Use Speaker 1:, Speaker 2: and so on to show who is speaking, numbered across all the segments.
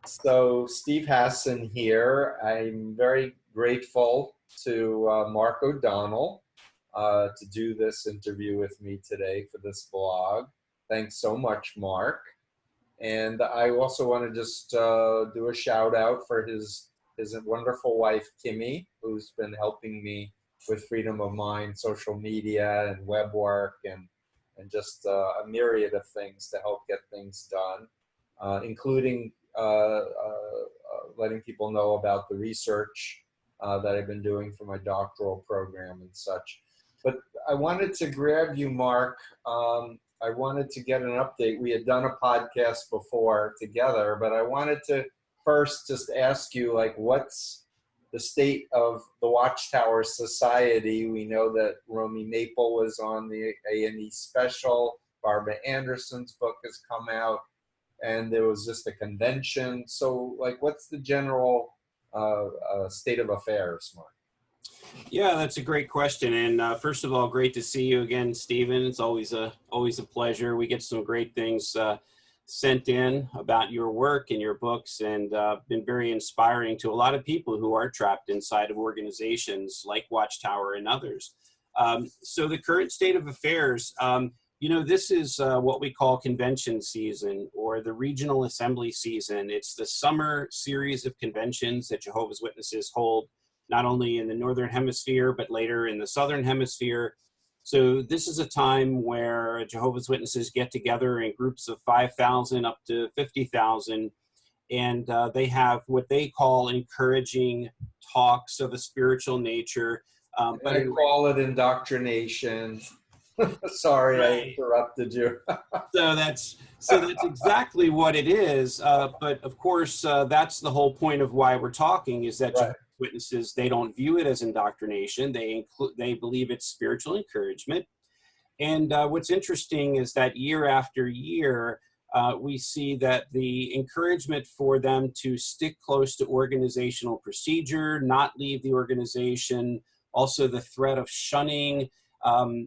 Speaker 1: So Steve Hassan here. I'm very grateful to Mark O'Donnell to do this interview with me today for this blog. Thanks so much, Mark. And I also want to just do a shout out for his wonderful wife, Kimmy, who's been helping me with freedom of mind, social media, and web work, and just a myriad of things to help get things done, including letting people know about the research that I've been doing for my doctoral program and such. But I wanted to grab you, Mark. I wanted to get an update. We had done a podcast before together, but I wanted to first just ask you, like, what's the state of the Watchtower Society? We know that Romy Maple was on the A&E special. Barbara Anderson's book has come out, and there was just a convention. So, like, what's the general state of affairs, Mark?
Speaker 2: Yeah, that's a great question. And first of all, great to see you again, Stephen. It's always a pleasure. We get some great things sent in about your work and your books, and been very inspiring to a lot of people who are trapped inside of organizations like Watchtower and others. So the current state of affairs, this is what we call convention season, or the regional assembly season. It's the summer series of conventions that Jehovah's Witnesses hold, not only in the Northern Hemisphere, but later in the Southern Hemisphere. So this is a time where Jehovah's Witnesses get together in groups of 5,000 up to 50,000, and they have what they call encouraging talks of a spiritual nature.
Speaker 1: But I call it indoctrination. Sorry, right. I interrupted you.
Speaker 2: So that's exactly what it is. But of course, that's the whole point of why we're talking, is that Jehovah's Witnesses, they don't view it as indoctrination. They believe it's spiritual encouragement. And what's interesting is that year after year, we see that the encouragement for them to stick close to organizational procedure, not leave the organization, also the threat of shunning.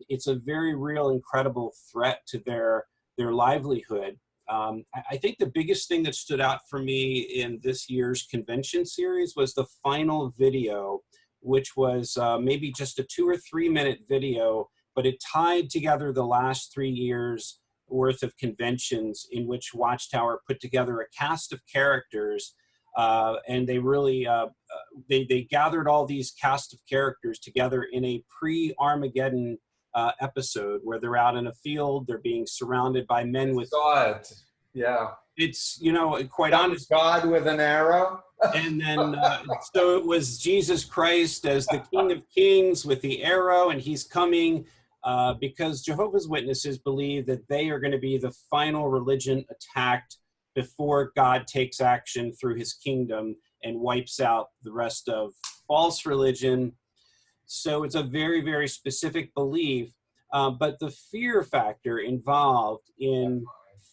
Speaker 2: It's a very real, incredible threat to their livelihood. I think the biggest thing that stood out for me in this year's convention series was the final video, which was maybe just a 2 or 3 minute video, but it tied together the last 3 years worth of conventions in which Watchtower put together a cast of characters, and they really they gathered all these cast of characters together in a pre-Armageddon episode where they're out in a field, they're being surrounded by men with
Speaker 1: God. Yeah.
Speaker 2: It's, quite honest.
Speaker 1: God with an arrow.
Speaker 2: And then, so it was Jesus Christ as the King of Kings with the arrow, and he's coming because Jehovah's Witnesses believe that they are going to be the final religion attacked before God takes action through his kingdom and wipes out the rest of false religion. So it's a very, very specific belief, but the fear factor involved in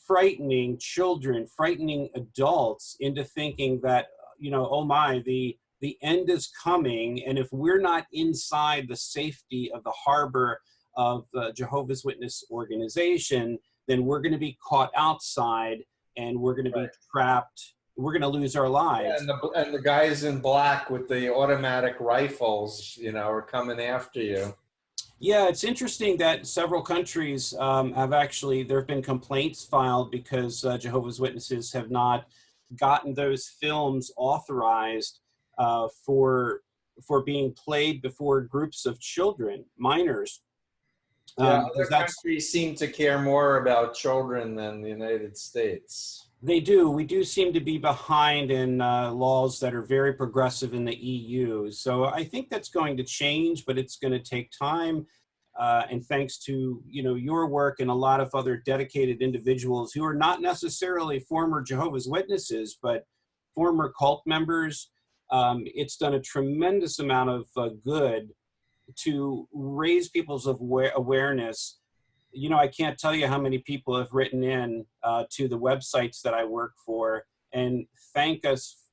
Speaker 2: frightening children, frightening adults into thinking that, oh my, the end is coming, and if we're not inside the safety of the harbor of the Jehovah's Witness organization, then we're going to be caught outside, and we're going to be trapped. We're going to lose our lives.
Speaker 1: Yeah, and the guys in black with the automatic rifles, are coming after you.
Speaker 2: Yeah, it's interesting that several countries there have been complaints filed because Jehovah's Witnesses have not gotten those films authorized for being played before groups of children, minors.
Speaker 1: Yeah, other countries seem to care more about children than the United States.
Speaker 2: They do. We do seem to be behind in laws that are very progressive in the EU. So I think that's going to change, but it's going to take time. And thanks to your work and a lot of other dedicated individuals who are not necessarily former Jehovah's Witnesses, but former cult members, it's done a tremendous amount of good to raise people's awareness. I can't tell you how many people have written in to the websites that I work for and thank us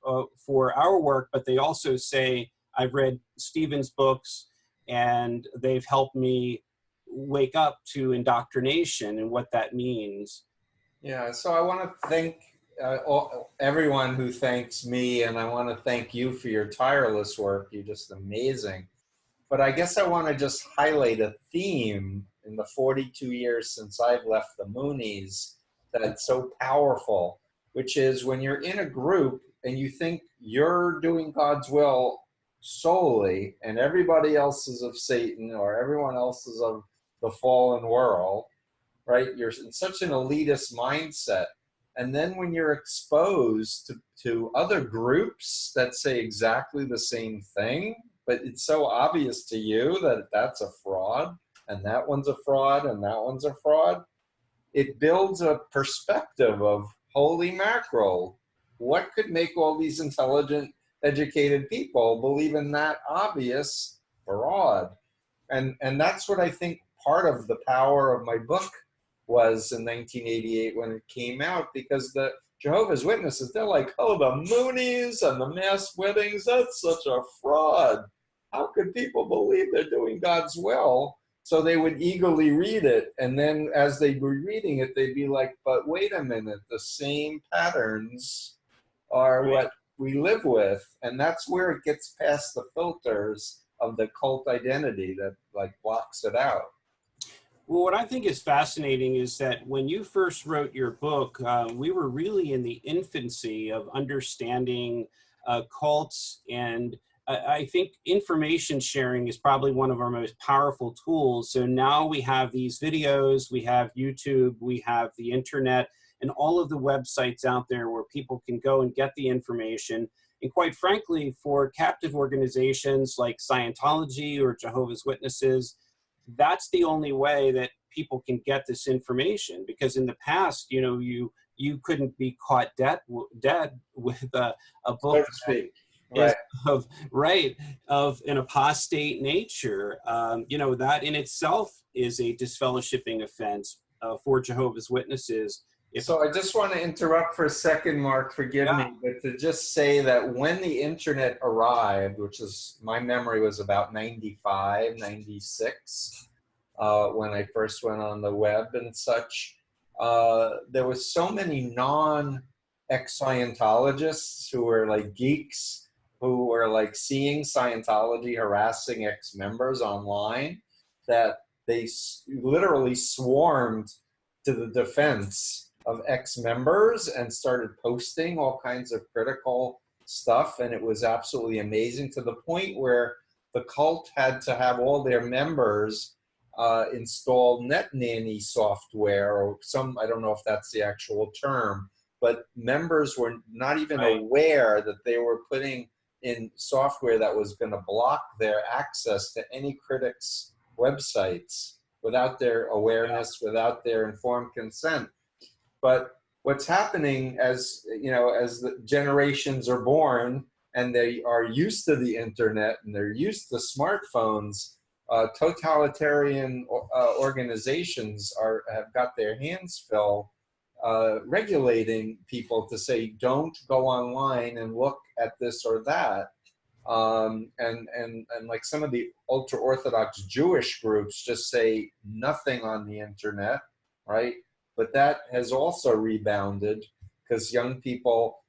Speaker 2: for our work, but they also say, I've read Stephen's books and they've helped me wake up to indoctrination and what that means.
Speaker 1: Yeah, so I want to thank everyone who thanks me, and I want to thank you for your tireless work. You're just amazing. But I guess I want to just highlight a theme in the 42 years since I've left the Moonies that's so powerful, which is when you're in a group and you think you're doing God's will solely and everybody else is of Satan or everyone else is of the fallen world, right? You're in such an elitist mindset. And then when you're exposed to other groups that say exactly the same thing, but it's so obvious to you that that's a fraud, and that one's a fraud, and that one's a fraud, it builds a perspective of, holy mackerel, what could make all these intelligent, educated people believe in that obvious fraud? And that's what I think part of the power of my book was in 1988 when it came out, because the Jehovah's Witnesses, they're like, oh, the Moonies and the mass weddings, that's such a fraud. How could people believe they're doing God's will? So they would eagerly read it. And then as they were reading it, they'd be like, but wait a minute, the same patterns are what we live with. And that's where it gets past the filters of the cult identity that like blocks it out.
Speaker 2: Well, what I think is fascinating is that when you first wrote your book, we were really in the infancy of understanding cults, and I think information sharing is probably one of our most powerful tools. So now we have these videos, we have YouTube, we have the internet, and all of the websites out there where people can go and get the information. And quite frankly, for captive organizations like Scientology or Jehovah's Witnesses, that's the only way that people can get this information, because in the past, you know, you couldn't be caught dead with a book
Speaker 1: right.
Speaker 2: of an apostate nature. You know, that in itself is a disfellowshipping offense for Jehovah's Witnesses.
Speaker 1: So I just want to interrupt for a second, Mark, forgive me, but to just say that when the internet arrived, which is, my memory was about 95, 96, when I first went on the web and such, there was so many non-ex-Scientologists who were like geeks, who were like seeing Scientology harassing ex-members online, that they literally swarmed to the defense of ex-members and started posting all kinds of critical stuff. And it was absolutely amazing, to the point where the cult had to have all their members install net nanny software, or some, I don't know if that's the actual term, but members were not even aware that they were putting in software that was going to block their access to any critics' websites without their awareness, without their informed consent. But what's happening, as you know, as the generations are born and they are used to the internet and they're used to smartphones, totalitarian organizations have got their hands full regulating people to say, don't go online and look at this or that. And like some of the ultra-Orthodox Jewish groups just say nothing on the internet, right? But that has also rebounded, because young people,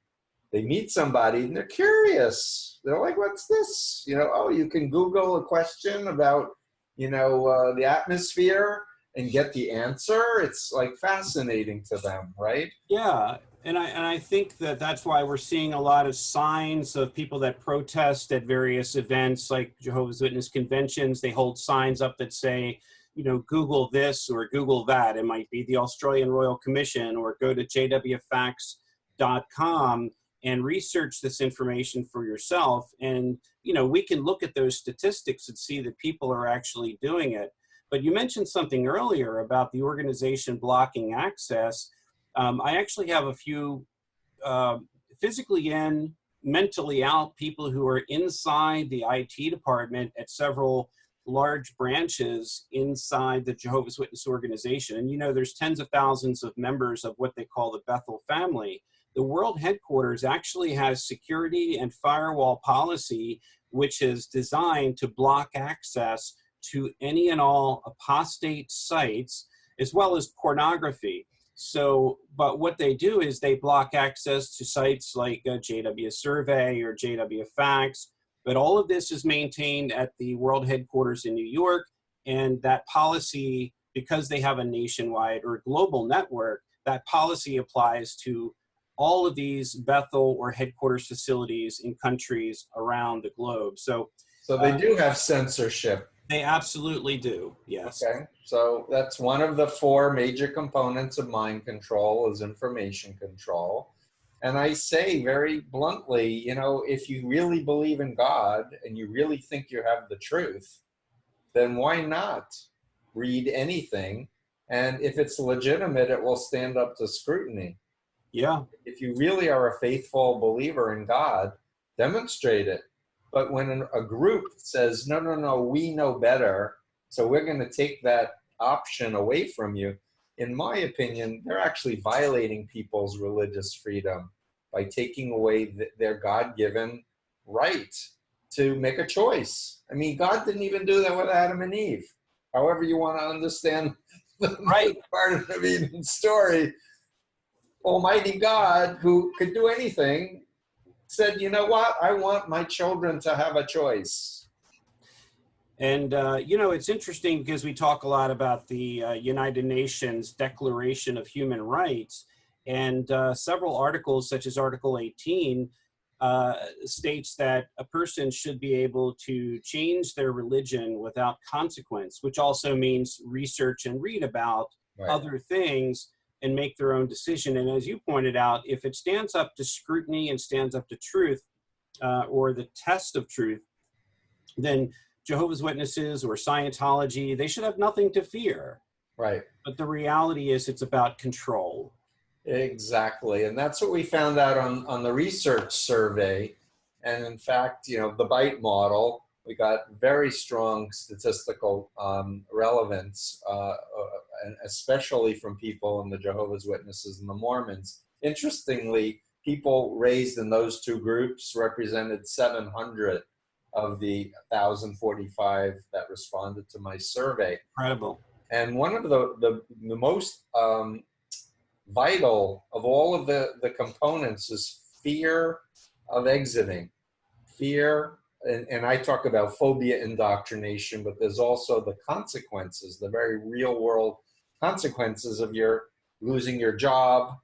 Speaker 1: they meet somebody and they're curious. They're like, what's this? You know, oh, you can Google a question about, you know, the atmosphere and get the answer. It's like fascinating to them, right?
Speaker 2: Yeah. And I think that that's why we're seeing a lot of signs of people that protest at various events like Jehovah's Witness conventions. They hold signs up that say, you know, Google this or Google that. It might be the Australian Royal Commission, or go to jwfacts.com and research this information for yourself. And, you know, we can look at those statistics and see that people are actually doing it. But you mentioned something earlier about the organization blocking access. I actually have a few physically in, mentally out people who are inside the IT department at several large branches inside the Jehovah's Witness organization. And you know, there's tens of thousands of members of what they call the Bethel family. The world headquarters actually has security and firewall policy, which is designed to block access to any and all apostate sites, as well as pornography. So, but what they do is they block access to sites like JW Survey or JW Facts. But all of this is maintained at the world headquarters in New York. And that policy, because they have a nationwide or global network, that policy applies to all of these Bethel or headquarters facilities in countries around the globe. So
Speaker 1: they do have censorship.
Speaker 2: They absolutely do, yes.
Speaker 1: Okay, so that's one of the 4 major components of mind control is information control. And I say very bluntly, you know, if you really believe in God and you really think you have the truth, then why not read anything? And if it's legitimate, it will stand up to scrutiny.
Speaker 2: Yeah.
Speaker 1: If you really are a faithful believer in God, demonstrate it. But when a group says, no, no, no, we know better, so we're going to take that option away from you, in my opinion, they're actually violating people's religious freedom by taking away their God-given right to make a choice. I mean, God didn't even do that with Adam and Eve. However you want to understand the part of the Eden story, Almighty God, who could do anything, said, you know what? I want my children to have a choice.
Speaker 2: And, you know, it's interesting because we talk a lot about the United Nations Declaration of Human Rights, and several articles, such as Article 18, states that a person should be able to change their religion without consequence, which also means research and read about other things and make their own decision. And as you pointed out, if it stands up to scrutiny and stands up to truth or the test of truth, then Jehovah's Witnesses or Scientology, they should have nothing to fear.
Speaker 1: Right.
Speaker 2: But the reality is it's about control.
Speaker 1: Exactly. And that's what we found out on the research survey. And in fact, you know, the BITE model, we got very strong statistical relevance, and especially from people in the Jehovah's Witnesses and the Mormons. Interestingly, people raised in those 2 groups represented 700 of the 1,045 that responded to my survey.
Speaker 2: Incredible.
Speaker 1: And one of the most vital of all of the components is fear of exiting. Fear, and I talk about phobia indoctrination, but there's also the consequences, the very real world consequences of your losing your job.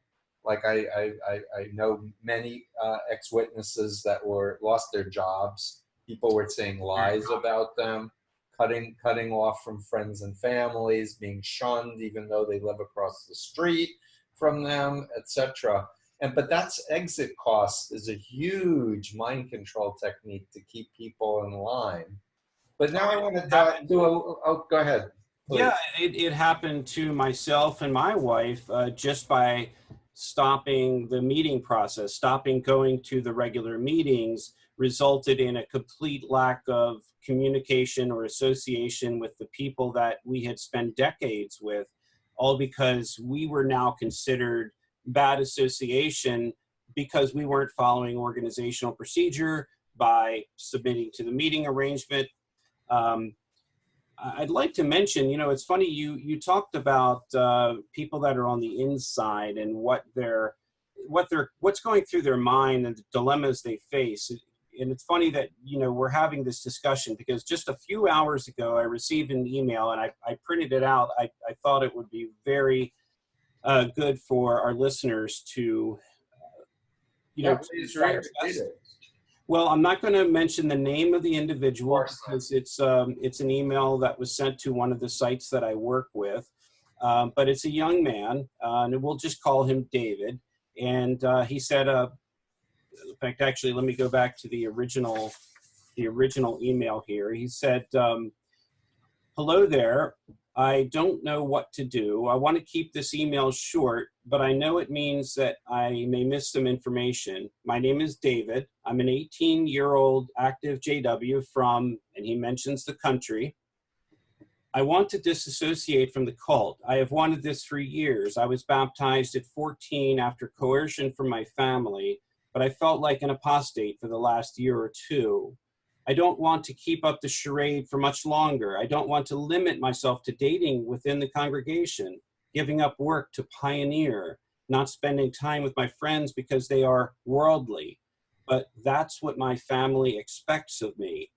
Speaker 1: Like I know many ex-witnesses that lost their jobs. People were saying lies about them, cutting off from friends and families, being shunned even though they live across the street from them, etc. But that's exit cost is a huge mind control technique to keep people in line. But now I want to go ahead. Please.
Speaker 2: Yeah, it happened to myself and my wife just by stopping the meeting process, stopping going to the regular meetings resulted in a complete lack of communication or association with the people that we had spent decades with, all because we were now considered bad association because we weren't following organizational procedure by submitting to the meeting arrangement. I'd like to mention, you know, it's funny, you talked about people that are on the inside and what's going through their mind and the dilemmas they face. And it's funny that, you know, we're having this discussion because just a few hours ago, I received an email and I printed it out. I thought it would be very good for our listeners to, you know,
Speaker 1: please read it.
Speaker 2: Well, I'm not going to mention the name of the individual because it's an email that was sent to one of the sites that I work with. But it's a young man, and we'll just call him David. And he said, in fact, actually, let me go back to the original email here. He said, hello there. I don't know what to do. I want to keep this email short, but I know it means that I may miss some information. My name is David. I'm an 18-year-old active JW from, and he mentions the country. I want to disassociate from the cult. I have wanted this for years. I was baptized at 14 after coercion from my family, but I felt like an apostate for the last year or 2. I don't want to keep up the charade for much longer. I don't want to limit myself to dating within the congregation. giving up work to pioneer, not spending time with my friends because they are worldly. But that's what my family expects of me.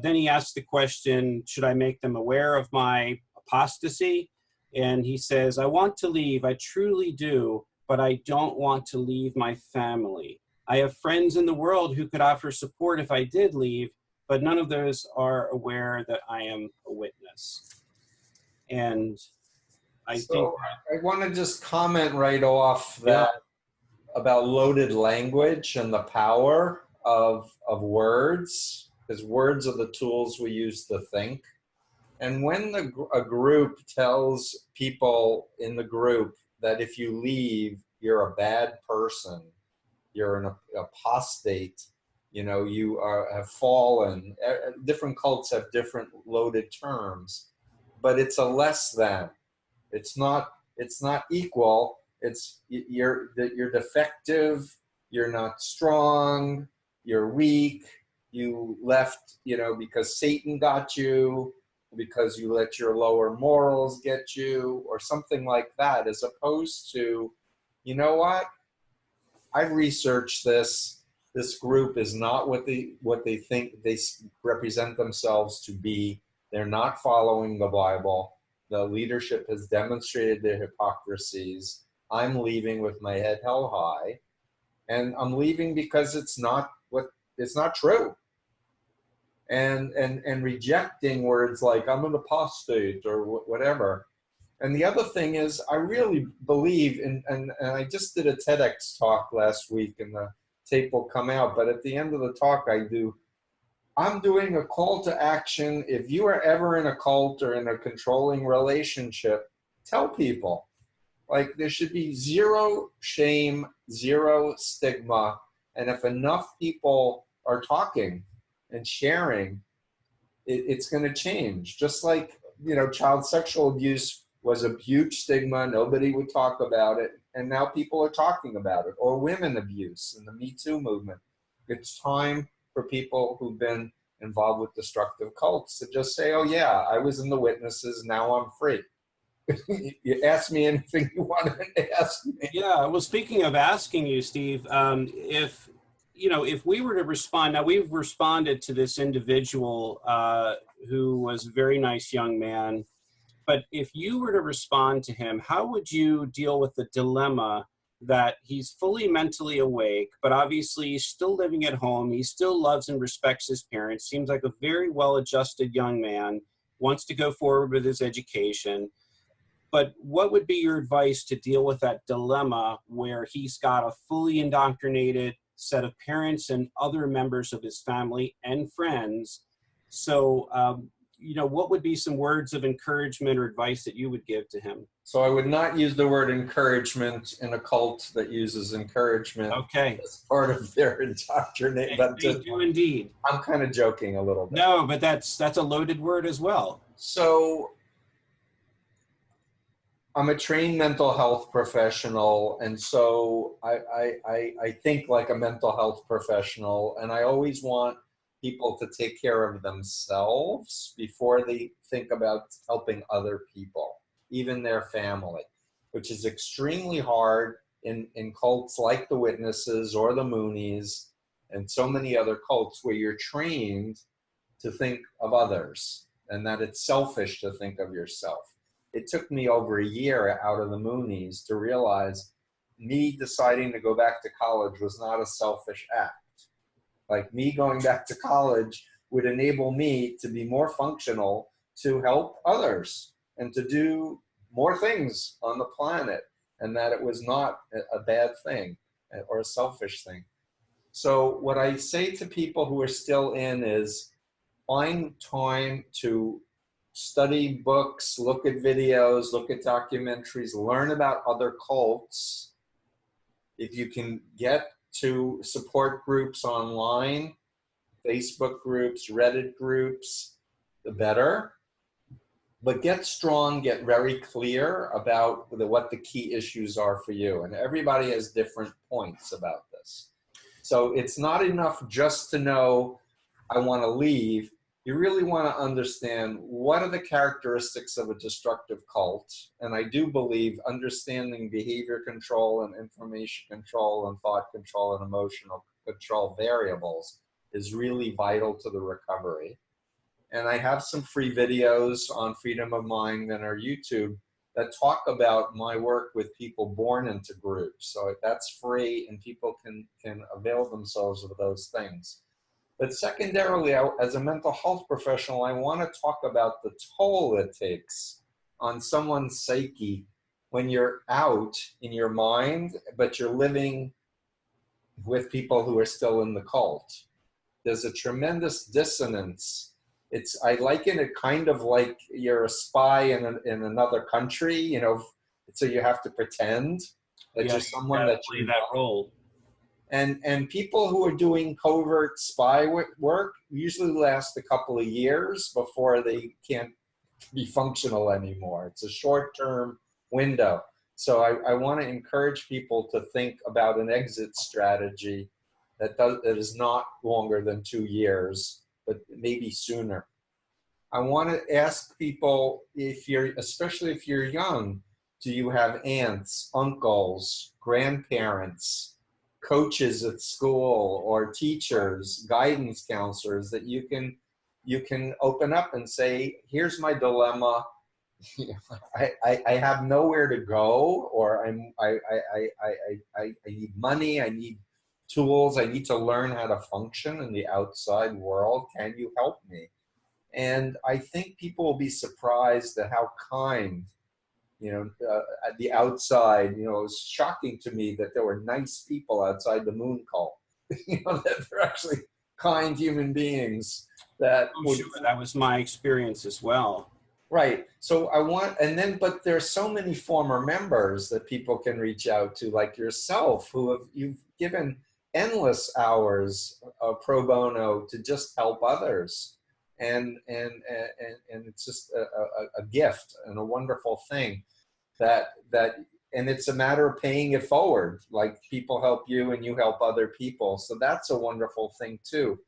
Speaker 2: Then he asked the question, should I make them aware of my apostasy? And he says, I want to leave, I truly do, but I don't want to leave my family. I have friends in the world who could offer support if I did leave, but none of those are aware that I am a witness. And I think
Speaker 1: I want to just comment right off that about loaded language and the power of words, because words are the tools we use to think. And when a group tells people in the group that if you leave, you're a bad person, you're an apostate, you know, you have fallen. Different cults have different loaded terms, but it's a less than. It's not equal. It's you're defective. You're not strong. You're weak. You left, you know, because Satan got you, because you let your lower morals get you, or something like that, as opposed to, you know what? I've researched this. This group is not what they think they represent themselves to be. They're not following the Bible. The leadership has demonstrated their hypocrisies. I'm leaving with my head held high, and I'm leaving because it's not true. And rejecting words like I'm an apostate or whatever. And the other thing is, I really believe in, and I just did a TEDx talk last week, and the tape will come out, but at the end of the talk I'm doing a call to action. If you are ever in a cult or in a controlling relationship, tell people. Like, there should be zero shame, zero stigma. And if enough people are talking and sharing, it's going to change. Just like, you know, child sexual abuse was a huge stigma. Nobody would talk about it. And now people are talking about it. Or women abuse in the Me Too movement. It's time for people who've been involved with destructive cults to just say, oh yeah, I was in the witnesses, now I'm free. You ask me anything you want to ask me.
Speaker 2: Yeah, well, speaking of asking you, Steve, if we were to respond, now we've responded to this individual who was a very nice young man, but if you were to respond to him, how would you deal with the dilemma that he's fully mentally awake, but obviously he's still living at home, he still loves and respects his parents, seems like a very well-adjusted young man, wants to go forward with his education. But what would be your advice to deal with that dilemma where he's got a fully indoctrinated set of parents and other members of his family and friends? So, what would be some words of encouragement or advice that you would give to him?
Speaker 1: So I would not use the word encouragement in a cult that uses encouragement as part of their indoctrination. But
Speaker 2: they do indeed.
Speaker 1: I'm kind of joking a little bit.
Speaker 2: No, but that's a loaded word as well.
Speaker 1: So I'm a trained mental health professional, and so I think like a mental health professional, and I always want people to take care of themselves before they think about helping other people, even their family, which is extremely hard in cults like the Witnesses or the Moonies and so many other cults where you're trained to think of others and that it's selfish to think of yourself. It took me over a year out of the Moonies to realize me deciding to go back to college was not a selfish act. Like, me going back to college would enable me to be more functional, to help others, and to do more things on the planet, and that it was not a bad thing or a selfish thing. So what I say to people who are still in is find time to study books, look at videos, look at documentaries, learn about other cults. If you can get to support groups online, Facebook groups, Reddit groups, the better. But get strong, get very clear about what the key issues are for you. And everybody has different points about this. So it's not enough just to know I want to leave. you really want to understand what are the characteristics of a destructive cult. And I do believe understanding behavior control and information control and thought control and emotional control variables is really vital to the recovery. And I have some free videos on Freedom of Mind and our YouTube that talk about my work with people born into groups. So that's free, and people can avail themselves of those things. But secondarily, as a mental health professional, I want to talk about the toll it takes on someone's psyche when you're out in your mind, but you're living with people who are still in the cult. There's a tremendous dissonance. I liken it kind of like you're a spy in another country, you know, so you have to pretend that you're someone that
Speaker 2: play that role.
Speaker 1: And people who are doing covert spy work usually last a couple of years before they can't be functional anymore. It's a short-term window. So I want to encourage people to think about an exit strategy that is not longer than 2 years, but maybe sooner. I want to ask people, especially if you're young, do you have aunts, uncles, grandparents, coaches at school, or teachers, guidance counselors that you can open up and say, here's my dilemma. I have nowhere to go, or I need money, I need tools, I need to learn how to function in the outside world. Can you help me? And I think people will be surprised at how kind, at the outside, it was shocking to me that there were nice people outside the moon cult, that they're actually kind human beings that
Speaker 2: that was my experience as well.
Speaker 1: Right. So but there's so many former members that people can reach out to, like yourself, you've given endless hours of pro bono to just help others. And it's just a gift and a wonderful thing and it's a matter of paying it forward. Like, people help you and you help other people. So that's a wonderful thing too.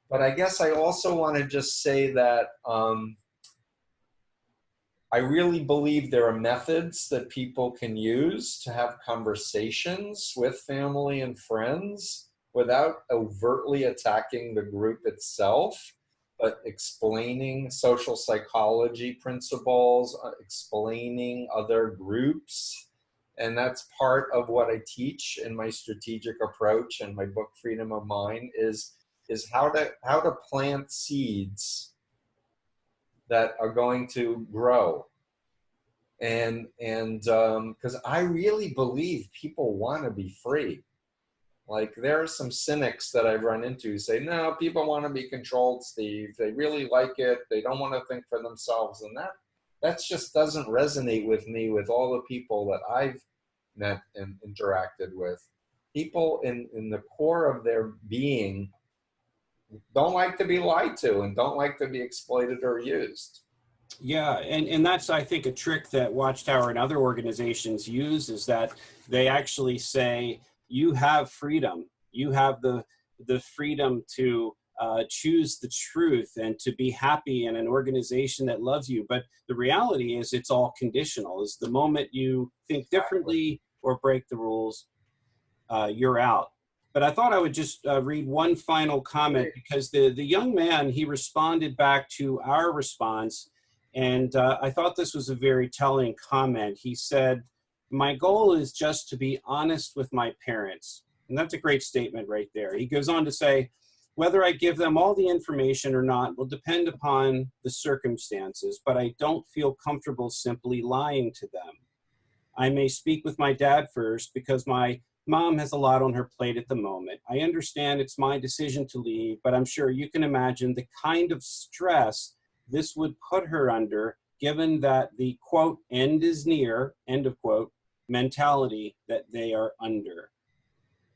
Speaker 1: But I guess I also want to just say that, I really believe there are methods that people can use to have conversations with family and friends without overtly attacking the group itself, but explaining social psychology principles, explaining other groups. And that's part of what I teach in my strategic approach and my book, Freedom of Mind, is how to plant seeds that are going to grow. And because I really believe people want to be free. Like, there are some cynics that I've run into who say, no, people want to be controlled, Steve. They really like it. They don't want to think for themselves. And that just doesn't resonate with me, with all the people that I've met and interacted with. People in the core of their being don't like to be lied to and don't like to be exploited or used.
Speaker 2: Yeah, and that's, I think, a trick that Watchtower and other organizations use, is that they actually say, you have freedom. You have the freedom to choose the truth and to be happy in an organization that loves you. But the reality is, it's all conditional. Is the moment you think differently or break the rules, you're out. But I thought I would just read one final comment, because the young man, he responded back to our response. And I thought this was a very telling comment. He said, my goal is just to be honest with my parents. And that's a great statement right there. He goes on to say, whether I give them all the information or not will depend upon the circumstances, but I don't feel comfortable simply lying to them. I may speak with my dad first because my mom has a lot on her plate at the moment. I understand it's my decision to leave, but I'm sure you can imagine the kind of stress this would put her under, given that the, quote, end is near, end of quote, mentality that they are under.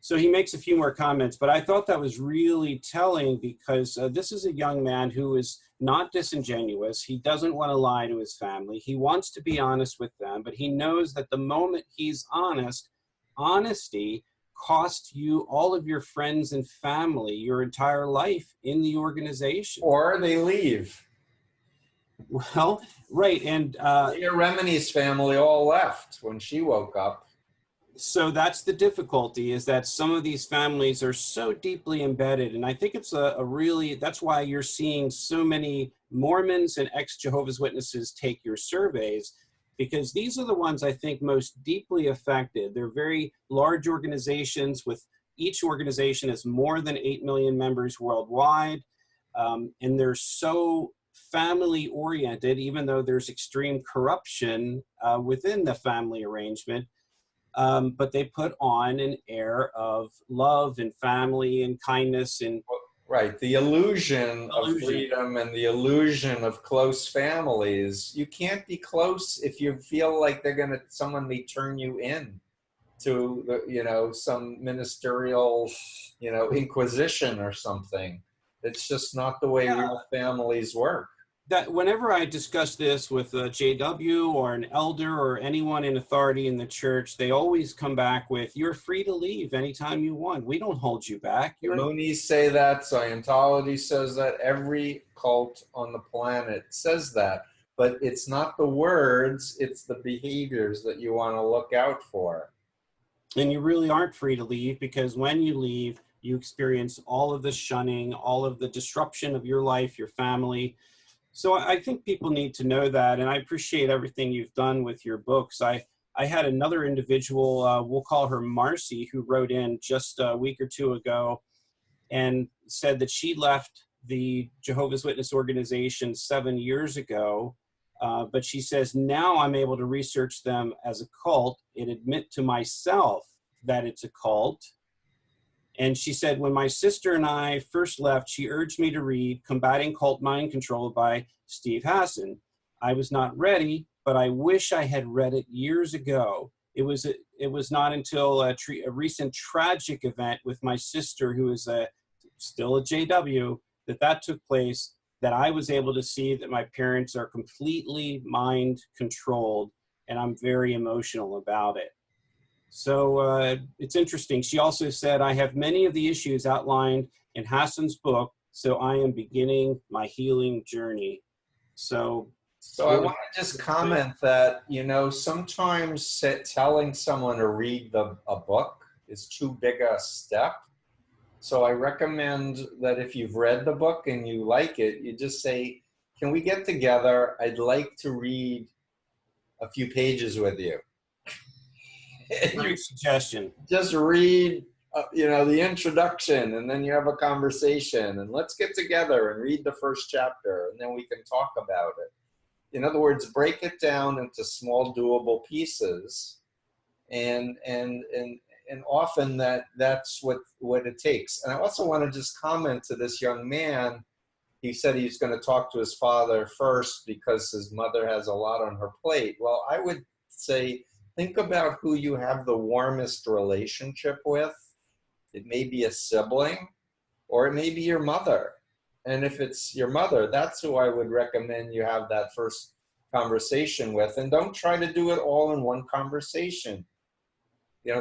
Speaker 2: So he makes a few more comments, but I thought that was really telling, because this is a young man who is not disingenuous. He doesn't want to lie to his family. He wants to be honest with them, but he knows that the moment he's honest, honesty cost you all of your friends and family, your entire life in the organization.
Speaker 1: Or they leave.
Speaker 2: Well, right. And
Speaker 1: Leah Remini's family all left when she woke up.
Speaker 2: so that's the difficulty, is that some of these families are so deeply embedded. And I think it's a really, that's why you're seeing so many Mormons and ex-Jehovah's Witnesses take your surveys, because these are the ones I think most deeply affected. They're very large organizations, with each organization has more than 8 million members worldwide. And they're so family oriented, even though there's extreme corruption within the family arrangement. But they put on an air of love and family and kindness and
Speaker 1: right, the illusion of freedom and the illusion of close families. You can't be close if you feel like someone may turn you in to some ministerial inquisition or something. It's just not the way real families work.
Speaker 2: That whenever I discuss this with a JW or an elder or anyone in authority in the church, they always come back with, "You're free to leave anytime you want. We don't hold you back."
Speaker 1: The Moonies say that, Scientology says that, every cult on the planet says that. But it's not the words, it's the behaviors that you want to look out for.
Speaker 2: And you really aren't free to leave, because when you leave, you experience all of the shunning, all of the disruption of your life, your family. So I think people need to know that, and I appreciate everything you've done with your books. I had another individual, we'll call her Marci, who wrote in just a week or two ago and said that she left the Jehovah's Witness organization 7 years ago, but she says, now I'm able to research them as a cult and admit to myself that it's a cult. And she said, when my sister and I first left, she urged me to read Combating Cult Mind Control by Steve Hassan. I was not ready, but I wish I had read it years ago. It was not until a recent tragic event with my sister, who is still a JW, that took place, that I was able to see that my parents are completely mind controlled, and I'm very emotional about it. So it's interesting. She also said, I have many of the issues outlined in Hassan's book, so I am beginning my healing journey. So
Speaker 1: I want to just comment that, sometimes telling someone to read a book is too big a step. So I recommend that if you've read the book and you like it, you just say, can we get together? I'd like to read a few pages with you.
Speaker 2: Great suggestion.
Speaker 1: Just read, the introduction, and then you have a conversation, and let's get together and read the first chapter, and then we can talk about it. In other words, break it down into small, doable pieces, and often that's what it takes. And I also want to just comment to this young man. He said he's going to talk to his father first because his mother has a lot on her plate. Well, I would say, think about who you have the warmest relationship with. It may be a sibling, or it may be your mother. And if it's your mother, that's who I would recommend you have that first conversation with. And don't try to do it all in one conversation.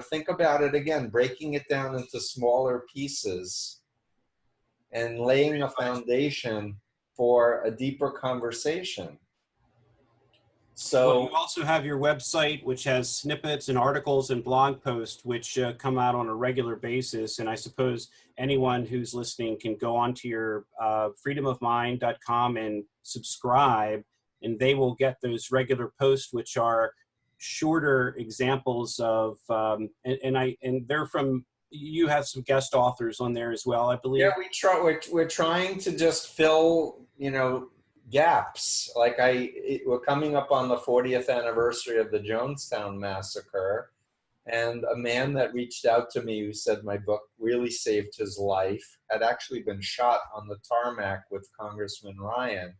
Speaker 1: Think about it again, breaking it down into smaller pieces and laying a foundation for a deeper conversation. So
Speaker 2: you also have your website, which has snippets and articles and blog posts, which come out on a regular basis. And I suppose anyone who's listening can go onto your freedomofmind.com and subscribe, and they will get those regular posts, which are shorter examples of, and they're from, you have some guest authors on there as well, I believe.
Speaker 1: Yeah, we're trying to just fill, gaps. Like we're coming up on the 40th anniversary of the Jonestown massacre, and a man that reached out to me who said my book really saved his life had actually been shot on the tarmac with Congressman Ryan.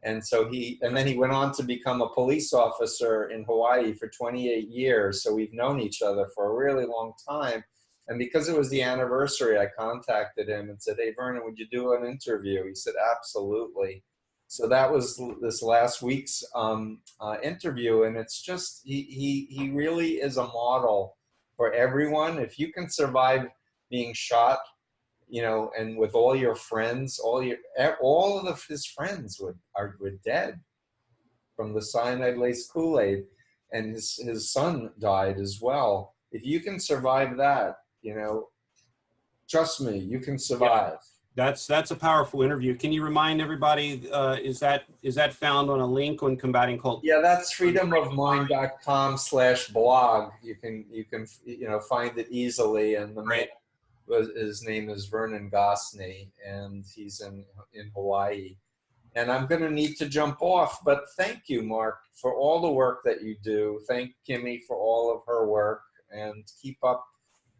Speaker 1: And then he went on to become a police officer in Hawaii for 28 years. So we've known each other for a really long time. And because it was the anniversary, I contacted him and said, hey, Vernon, would you do an interview? He said, absolutely. So that was this last week's interview. And it's just, he really is a model for everyone. If you can survive being shot, you know, and with all your friends, all of his friends were dead from the cyanide-laced Kool-Aid, and his son died as well. If you can survive that, you know, trust me, you can survive.
Speaker 2: Yeah, that's a powerful interview. Can you remind everybody, is that found on a link on Combating Cult?
Speaker 1: Yeah, that's freedomofmind.com/blog. You can you know, find it easily, and his name is Vernon Gosney, and he's in Hawaii. And I'm going to need to jump off, but thank you, Mark, for all the work that you do. Thank Kimmy for all of her work, and keep up.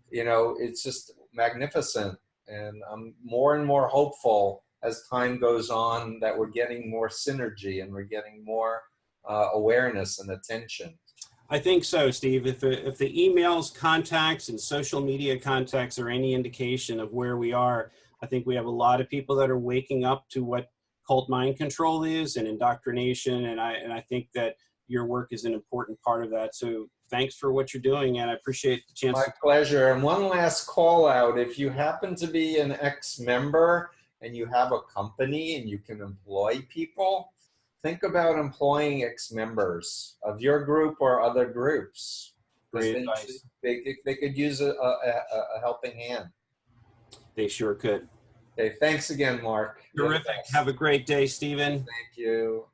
Speaker 1: You know, it's just magnificent. And I'm more and more hopeful as time goes on that we're getting more synergy and we're getting more awareness and attention.
Speaker 2: I think so, Steve. If the emails, contacts, and social media contacts are any indication of where we are, I think we have a lot of people that are waking up to what cult mind control is and indoctrination, and I think that your work is an important part of that. So thanks for what you're doing, and I appreciate the chance.
Speaker 1: My pleasure. And one last call out: if you happen to be an ex-member and you have a company and you can employ people, think about employing ex-members of your group or other groups.
Speaker 2: Great advice.
Speaker 1: They could use a helping hand.
Speaker 2: They sure could.
Speaker 1: Okay, thanks again, Mark.
Speaker 2: Terrific. Have a great day, Stephen.
Speaker 1: Thank you.